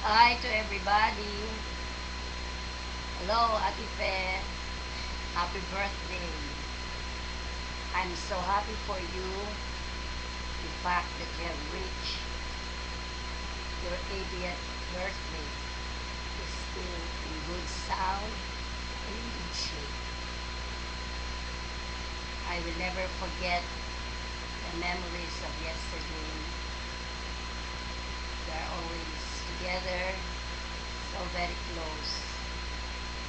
Hi to everybody. Hello, Ate Pe. Happy birthday. I'm so happy for you. The fact that you have reached your 80th birthday is still in good sound and in good shape. I will never forget the memories of yesterday. We are always together, so very close,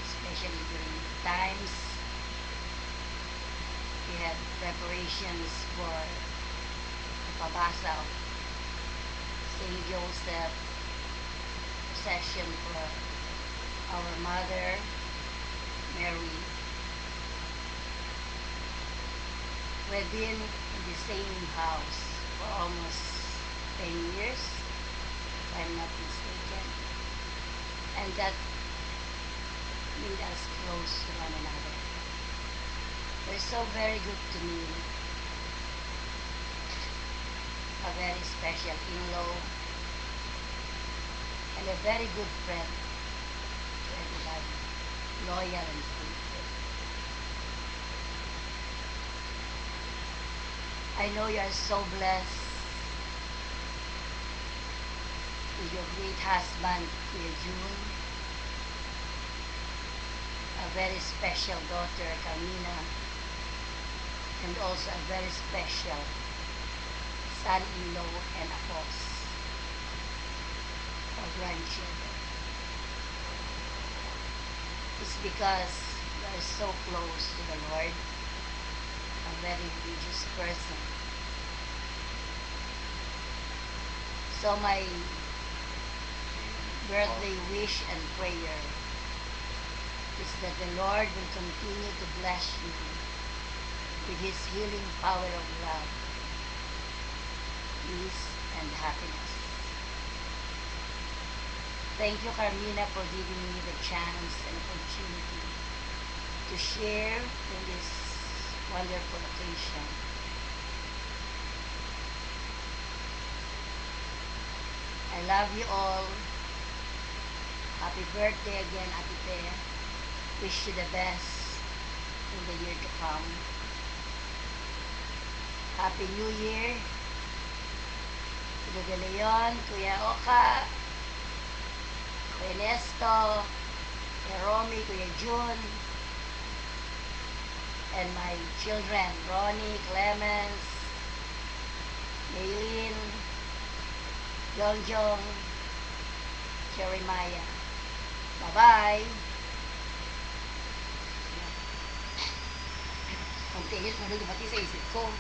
especially during times we had preparations for the Pabasa of St. Joseph session for our mother, Mary. We've been in the same house for almost 10 years, if I'm not mistaken, and that made us close to one another. They're so very good to me, a very special in-law, and a very good friend to everybody, loyal and faithful. I know you are so blessed with your great husband, Kuya June, a very special daughter, Carmina, and also a very special son-in-law and apos or grandchildren. It's because you are so close to the Lord, a very religious person. So my birthday wish and prayer is that the Lord will continue to bless you with His healing power of love, peace, and happiness. Thank you, Carmina, for giving me the chance and opportunity to share in this wonderful occasion. I love you all. Happy birthday again, Ate Pe. Wish you the best in the year to come. Happy New Year. Kuya De Leon, Kuya Oka, Kuya Nesto, Kuya Romy, Kuya June, and my children, Ronnie, Clemens, Maylin, Jongjong, Jeremiah. Bye-bye! Ang tinis mo na lumati sa isip ko.